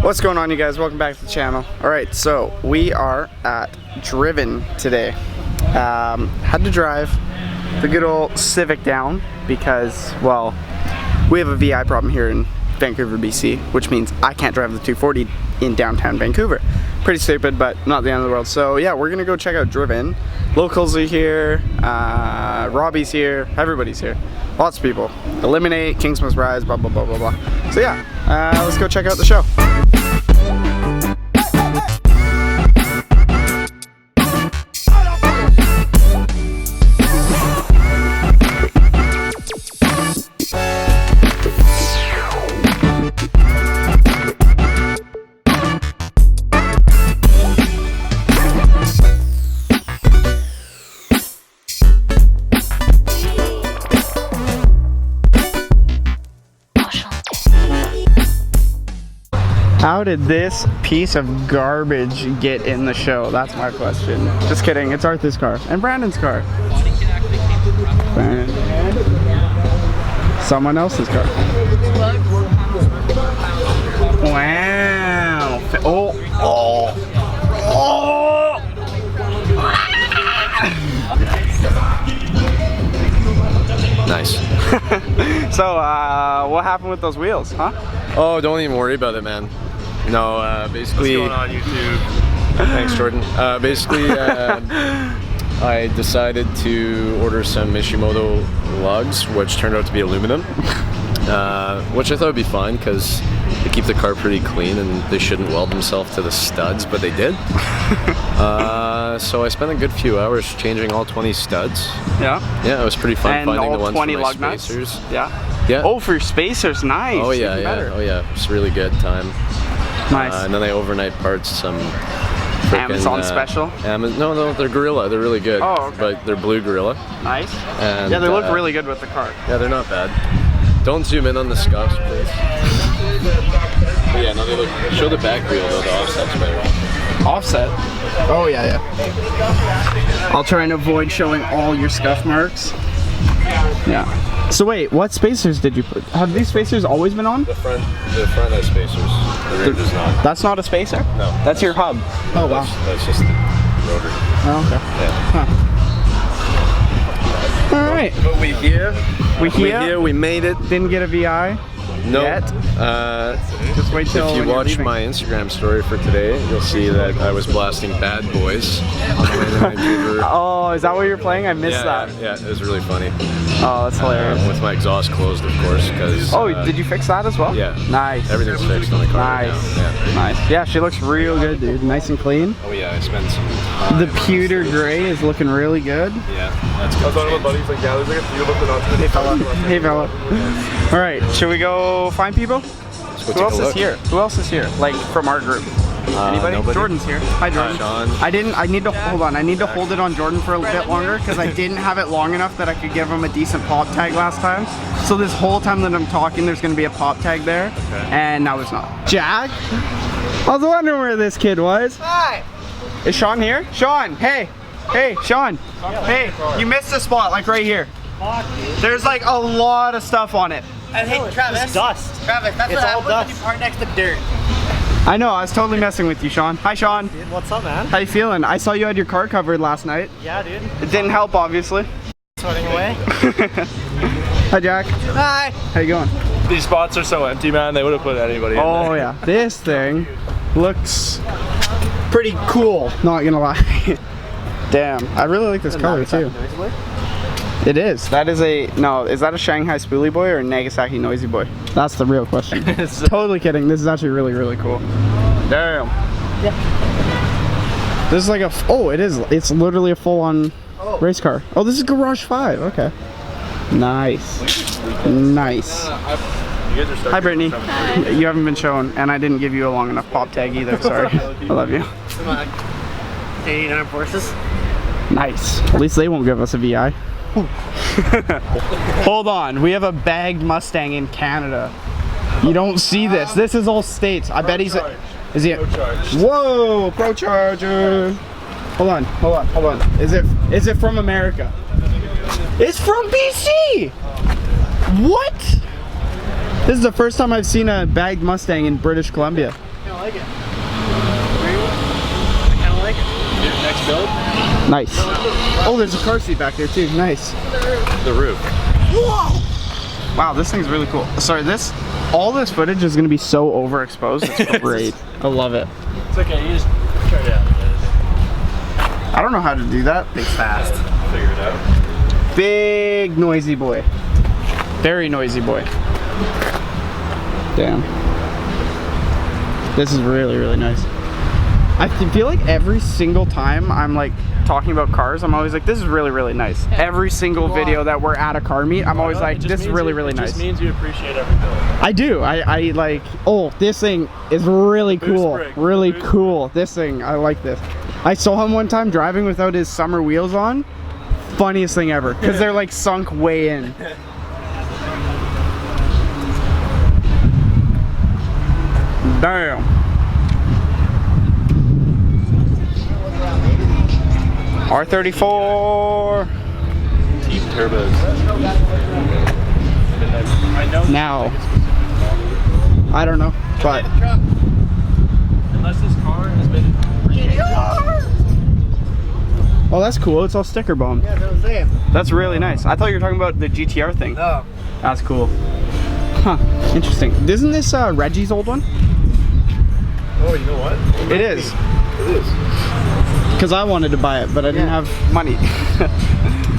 What's going on, you guys? Welcome back to the channel. Alright, so we are at Driven today. Had to drive the good old Civic down because, well, we have a VI problem here in Vancouver, BC, which means I can't drive the 240 in downtown Vancouver. Pretty stupid, but not the end of the world. So yeah, we're gonna go check out Driven. Locals are here, Robbie's here, everybody's here. Lots of people. Illiminate, Kings Must Rise, blah blah blah blah blah. So yeah, let's go check out the show. How did this piece of garbage get in the show? That's my question. Just kidding, it's Arthur's car and Brandon's car. And someone else's car. Wow. Oh. Nice. So, what happened with those wheels, huh? Oh, don't even worry about it, man. No, basically... What's going on YouTube? Thanks, Jordan. Basically, I decided to order some Mishimoto lugs, which turned out to be aluminum. Which I thought would be fine, because they keep the car pretty clean and they shouldn't weld themselves to the studs, but they did. So I spent a good few hours changing all 20 studs. Yeah? Yeah, it was pretty fun and finding the all ones 20 for my lug nuts? spacers. Yeah? Yeah. Oh, for your spacers, nice. Oh yeah, even yeah. better. Oh yeah, it's really good time. Nice. And then I overnight parts some Amazon special? No, they're Gorilla. They're really good. Oh, okay. But they're blue Gorilla. Nice. And, yeah, they look really good with the car. Yeah, they're not bad. Don't zoom in on the scuffs, please. But yeah, no, they look. Show the back wheel though. The offset's better. Offset? Oh yeah, yeah. I'll try and avoid showing all your scuff marks. Yeah. So wait, what spacers did you put? Have these spacers always been on? The front has spacers. The rear does not. That's not a spacer? No. That's your hub. Oh wow. That's just the rotor. Oh, okay. Yeah. Huh. All right. But we here. We here. We made it. Didn't get a VI. No. Yet. Just wait till if you when you're watch leaving. my Instagram story for today, you'll see that I was blasting Bad Boys on the way to Vancouver. Oh, is that what you're playing? I missed that. Yeah, it was really funny. Oh, that's hilarious. With my exhaust closed, of course, because... Oh, did you fix that as well? Yeah. Nice. Everything's fixed on the car right Nice. now. Yeah. Nice. Yeah, she looks real good, dude. Nice and clean. Oh yeah, I spent some time. The pewter gray is looking really good. Yeah, that's good. I was talking to my buddies like, yeah, there's like a few of them not Hey fella. Hey fella. All right, should we go find people? Who else is here? Who else is here? Like from our group? Anybody? Nobody. Jordan's here. Hi Jordan. Sean. I need to hold on. I need to hold it on Jordan for a bit longer because I didn't have it long enough that I could give him a decent pop tag last time. So this whole time that I'm talking, there's gonna be a pop tag there, and now there's not. Jack? I was wondering where this kid was. Hi. Is Sean here? Sean, hey. Hey, Sean. Hey, you missed a spot, like right here. There's like a lot of stuff on it. And hey, Travis. Dust. Travis, that's It's what all happens when you dust. park next to dirt. I know, I was totally messing with you, Sean. Hi, Sean. Dude, what's up, man? How you feeling? I saw you had your car covered last night. Yeah, dude. It didn't help, obviously. Sweating away. Hi, Jack. Hi. How you going? These spots are so empty, man. They would have put anybody in Oh there. yeah, this thing looks pretty cool. Not gonna lie. Damn, I really like this color too. It is. That is a is that a Shanghai Spoolie Boy or a Nagasaki Noisy Boy? That's the real question. Totally kidding. This is actually really, really cool. Damn. Yeah. This is like a it is. It's literally a full-on race car. Oh, this is Garage 5. Okay. Nice. Nice. Hi, Brittany. Hi. You haven't been shown, and I didn't give you a long enough pop tag either. Sorry. I love you. Canadian Armed Forces. Nice. At least they won't give us a VI. Hold on. We have a bagged Mustang in Canada. You don't see this. This is all states. I bet he's is he Whoa, Pro Charger. Hold on. Is it from America? It's from BC. What? This is the first time I've seen a bagged Mustang in British Columbia. of like it. I kind of like it. Next build? Nice. Oh, there's a car seat back there too. Nice. The roof. Whoa! Wow, this thing's really cool. Sorry, all this footage is gonna be so overexposed. It's great. I love it. It's okay, you just try it out. I don't know how to do that. Big fast. Figure it out. Big noisy boy. Very noisy boy. Damn. This is really, really nice. I feel like every single time I'm like talking about cars, I'm always like, this is really, really nice. Every single video that we're at a car meet, I'm always like, this is really, really nice. It just means you appreciate every build. I do. I like, oh, this thing is really cool. brake. Really Boost. cool. This thing, I like this. I saw him one time driving without his summer wheels on. Funniest thing ever, because they're like sunk way in. Damn. R34. Deep turbos. I know. Now, I don't know, but Unless this car has been. oh, that's cool. It's all sticker bombed. Yeah, that's what I'm saying. That's really nice. I thought you were talking about the GTR thing. No. That's cool. Huh. Interesting. Isn't this Reggie's old one? Oh, you know what? It is. It is. Because I wanted to buy it, but I didn't have money.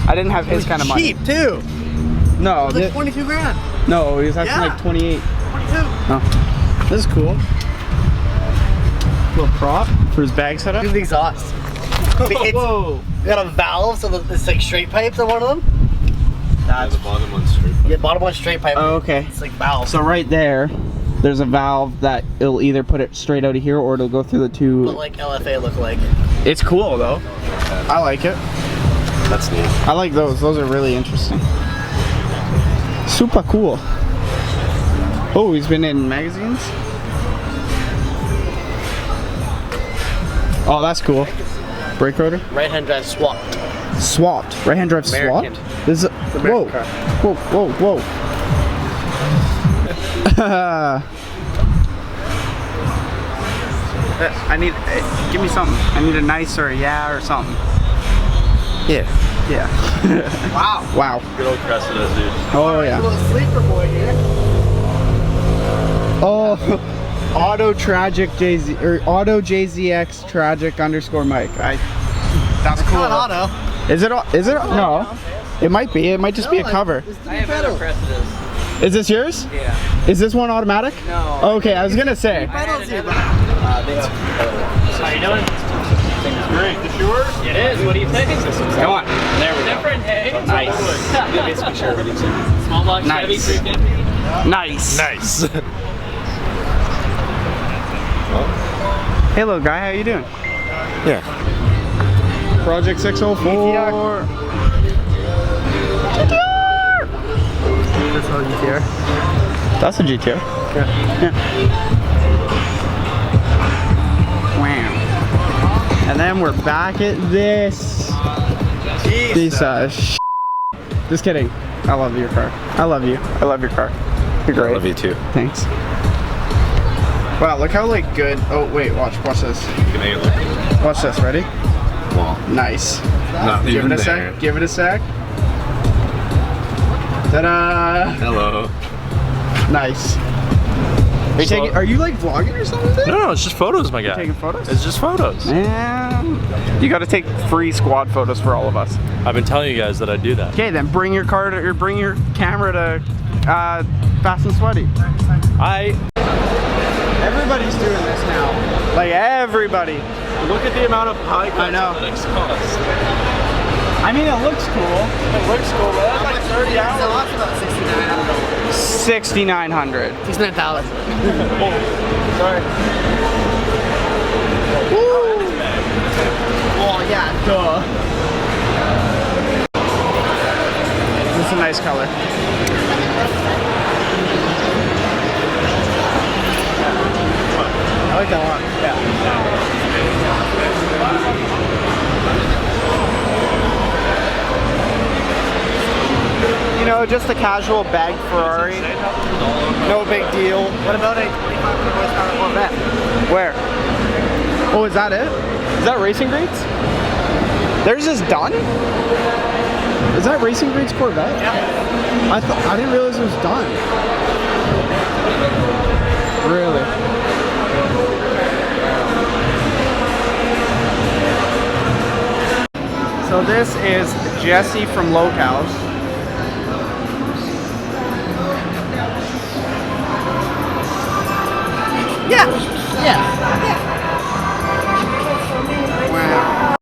I didn't have his kind of money. Cheap too. No, It's like 22 grand. no, he was asking Yeah. like 28. 22. No. This is cool. Little prop for his bag setup. Look at the exhaust. Whoa. They got a valve, so it's like straight pipes on one of them. The bottom one's straight. Yeah, bottom one straight pipe. Oh, okay. It's like valve. So right there, there's a valve that it'll either put it straight out of here or it'll go through the two. What like LFA look like? It's cool though. I like it. That's neat. I like those. Those are really interesting. Super cool. Oh, he's been in magazines? Oh, that's cool. Brake rotor? Right hand drive swapped. Swapped. Right hand drive American. swapped? This is whoa. American car. Whoa, whoa, whoa. I need, give me something. I need a nice or a yeah or something. Yeah. Yeah. Wow. Wow. Good old Cressidas, dude. Oh yeah. Little sleeper boy here. Oh, Auto Tragic JZ or Auto JZX Tragic _ Mike. That's cool. Not auto. Is it? Is it? No. It might be. It might just be a cover. I have other Cressidas. Is this yours? Yeah. Is this one automatic? No. Okay, I was gonna say. Pedals here, but How you doing? Great. This yours? It is. What do you think? Come on. There we go. Different, hey? Nice. Small block Nice. Chevy 350. Nice. Nice. Hey, little guy, how you doing? Yeah. Project 604. that's all GTR. That's a GTR. Yeah. Wow. And then we're back at this. This Just kidding. I love your car. I love you. I love your car. You're great. I love you too. Thanks. Wow, look how like good. Oh wait, watch this. You can make it look Watch this. Ready? well. Nice. Not Give even it a there. sec. Give it a sec. Ta-da! Hello. Nice. Are you like vlogging or something? No, it's just photos, my guy. Taking photos? It's just photos. Man, you got to take free squad photos for all of us. I've been telling you guys that I do that. Okay, then bring your car to, or bring your camera to Fast and Sweaty. Everybody's doing this now. Like everybody. Look at the amount of high I know. analytics cost. I mean, it looks cool. It looks cool, but that's like 30 hours. It's about $6,900. 6,900. $6,900. Sorry. Oh yeah. Duh. It's a nice color. I like that a lot. You know, just a casual bagged Ferrari. No big deal. What about a 25 horsepower Corvette? that it? Is that Racing Breeds? Theirs is done? Is that Racing Breeds Corvette? Yeah. I didn't realize it was done. Really? So this is Jesse from Lowcals. Yeah. Wow.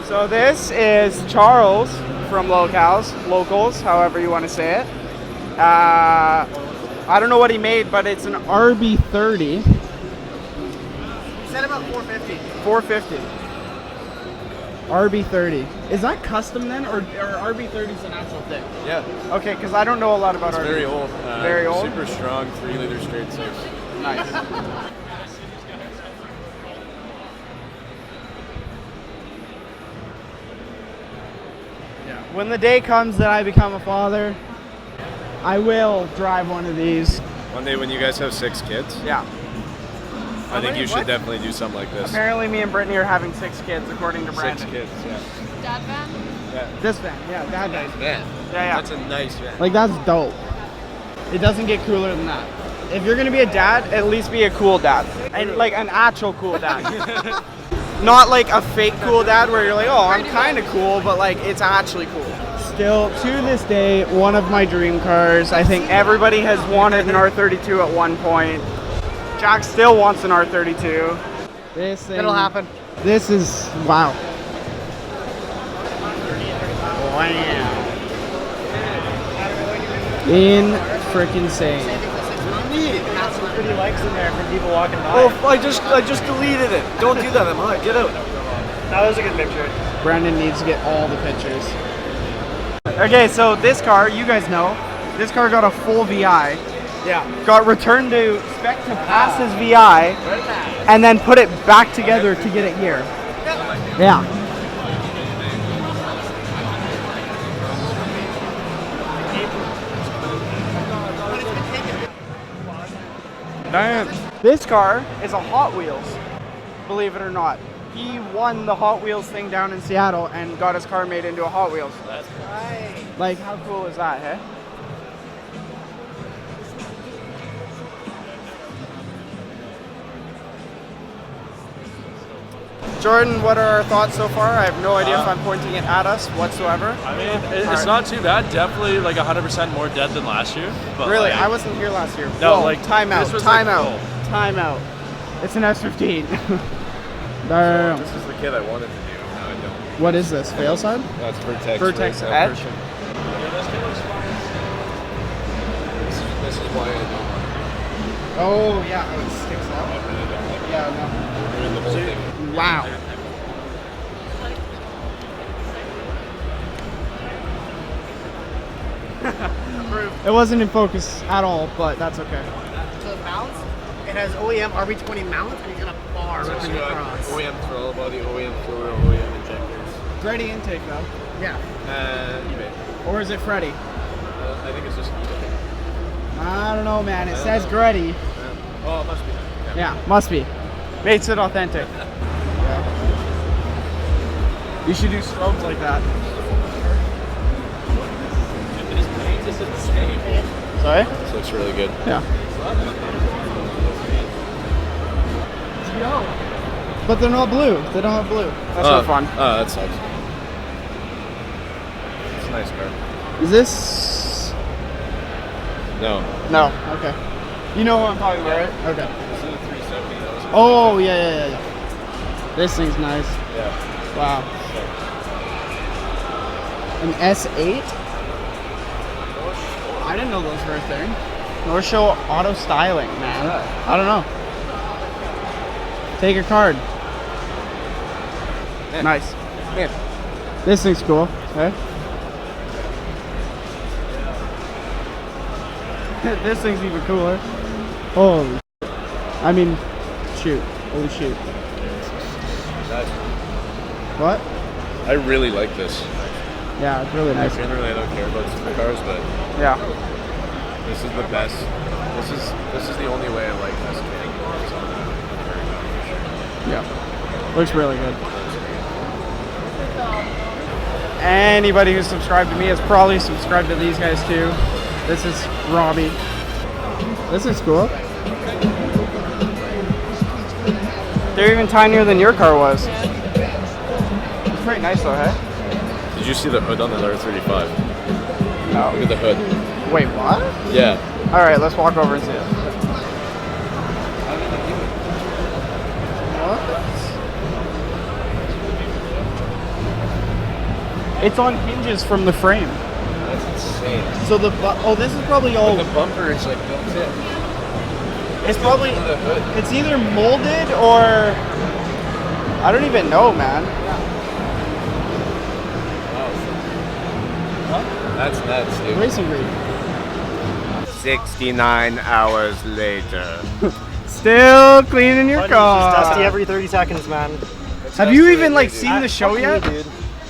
So this is Charles from Locals, however you want to say it. I don't know what he made, but it's an RB30. Said about 450. 450. RB30. Is that custom then, or RB30 is an actual thing? Yeah. Okay, because I don't know a lot about It's RB. very old. Very old? Super strong, 3-liter straight six. Nice. Yeah. When the day comes that I become a father, I will drive one of these. One day when you guys have 6 kids, Yeah. I think you should definitely do something like this. Apparently me and Brittany are having 6 kids, according to 6 Brandon. kids, yeah. Dad van? This van, yeah, that van. Van. Yeah. That's a nice van. Like, that's dope. It doesn't get cooler than that. If you're gonna be a dad, at least be a cool dad. And like an actual cool dad. Not like a fake cool dad where you're like, oh, I'm kind of cool, but like it's actually cool. Still, to this day, one of my dream cars. I think everybody has wanted an R32 at one point. Jack still wants an R32. This thing, It'll happen. This is, wow. Wow. In freaking sane. Have some pretty likes in there from people walking by. Oh, I just deleted it. Don't do that, Emma. Get out. That was a good picture. Brandon needs to get all the pictures. Okay, so this car, you guys know, this car got a full VI. Yeah. Got returned to spec to pass his VI, and then put it back together to get it here. Yeah. Damn. This car is a Hot Wheels, believe it or not. He won the Hot Wheels thing down in Seattle and got his car made into a Hot Wheels. That's Right. Like, how cool is that, hey? Jordan, what are our thoughts so far? I have no idea if I'm pointing it at us whatsoever. I mean, it's not too bad. Definitely like 100% more dead than last year. But Really, like, I wasn't here last year. No, Whoa, like, timeout, this was, like, timeout, full. timeout. It's an S15. Damn. This is the kid I wanted to do. Now I don't. What is this? Fail side? That's Vertex. Vertex Race Edge? version. This is why I don't want Oh yeah, how it sticks out. to. I really don't like it. Yeah, Ruin the whole thing. no. Wow. It wasn't in focus at all, but that's okay. So the mounts, it has OEM RB20 mounts, and he's got a bar So ripping you got across. OEM throttle body, OEM fluid, OEM injectors. Ready intake though. Yeah. eBay. Or is it Freddy? I think it's just eBay. I don't know, man. It I don't says know. Gretty. Oh, it must be. Yeah, must be. Makes it authentic. You should do strobes like that. Sorry? This looks really good. Yeah. But they're not blue. They don't have blue. That's not fun. Oh, that sucks. It's a nice car. Is this? No. No. Okay. You know what I'm talking about, right? Okay. This is a 370. That was Oh yeah. This thing's nice. yeah. Wow. An S8? I didn't know those were a thing. North Show Auto Styling, man. I don't know. Take a card. Yeah. Nice. Man. This thing's cool. Okay. This thing's even cooler. Holy shit. I mean, shoot. Holy shoot. What? I really like this. Yeah, it's really nice. Generally, I don't care about supercars, but Yeah. this is the best. This is the only way I like this. Yeah. Looks really good. Anybody who's subscribed to me has probably subscribed to these guys too. This is Robbie. This is cool. They're even tinier than your car was. It's pretty nice though, hey? Did you see the hood on the R35? No. Look at the hood. Wait, what? Yeah. Alright, let's walk over and see it. What? It's on hinges from the frame. That's insane. So the this is probably all. The bumper is like built in. It's probably. The hood. It's either molded or I don't even know, man. That's nuts, dude. Racing breed. 69 hours later. Still cleaning your car. Dusty every 30 seconds, man. Have you even like seen the show yet? Dude.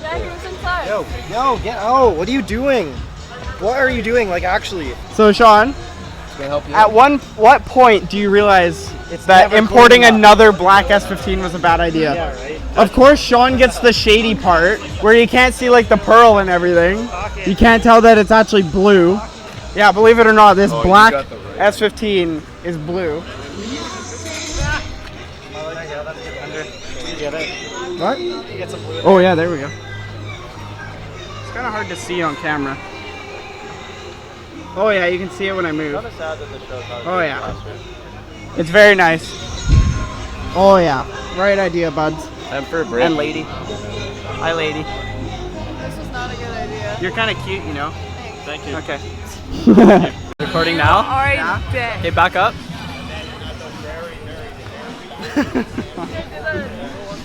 Yeah, he was inside. Yo, get out. What are you doing? What are you doing, like, actually? So Sean, at what point do you realize It's that never importing clean enough. another black S15 was a bad idea? Yeah, right? Of course, Sean gets the shady part where you can't see like the pearl and everything. You can't tell that it's actually blue. Yeah, believe it or not, this you black got the right. S15 is blue. Get it? What? Get some blue. Oh yeah, there we go. It's kind of hard to see on camera. Oh yeah, you can see it when I move. Oh yeah. It's very nice. Oh yeah. Right idea, buds. Time for a break. And lady. Hi, lady. This is not a good idea. You're kind of cute, you know? Thank you. Okay. Recording now. Alright, Yeah. Okay, back up.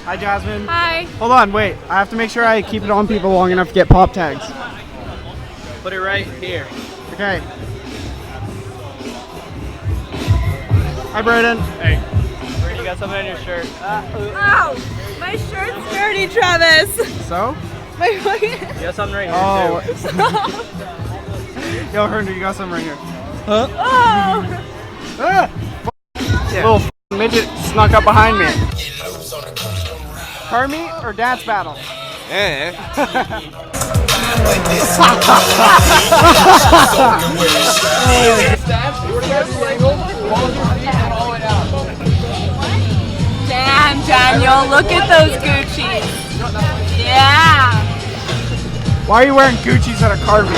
Hi, Jasmine. Hi. Hold on, wait. I have to make sure I keep it on people long enough to get pop tags. Put it right here. Okay. Hi, Brayden. Hey. You got something on your shirt. Ow! My shirt's dirty, Travis. So? You got something right here Oh. too. Yo, Hernder, you got some right here. Oh! Ah! Little midget snuck up behind me. Car meet or dance battle? Damn, Daniel, look at those Gucci's. Yeah. Why are you wearing Gucci's at a car meet?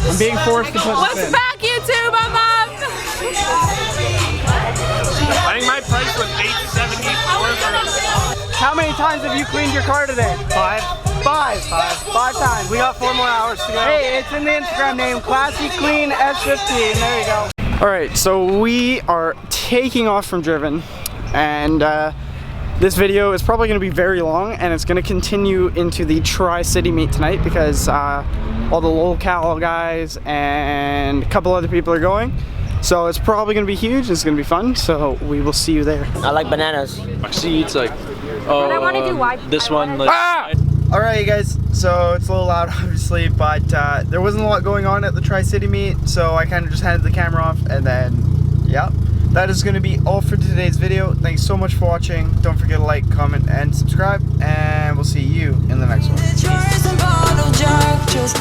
I'm being forced to put What's this in. back, YouTube? I'm up. I think my price was $8.74. How many times have you cleaned your car today? Five times. We got 4 more hours to go. Hey, it's in the Instagram name, Classy Clean S15. There you go. All right, so we are taking off from Driven, and this video is probably going to be very long, and it's going to continue into the Tri-City meet tonight because all the Lowcal guys and a couple other people are going. So it's probably going to be huge. It's going to be fun. So we will see you there. I like bananas. See, it's like, oh, I wanna do wide- this I one. wanna- Like, Ah! All right, you guys. So it's a little loud, obviously, but there wasn't a lot going on at the Tri-City meet, so I kind of just handed the camera off, and then, yeah. That is going to be all for today's video. Thanks so much for watching. Don't forget to like, comment, and subscribe, and we'll see you in the next one. The jars and bottle jars just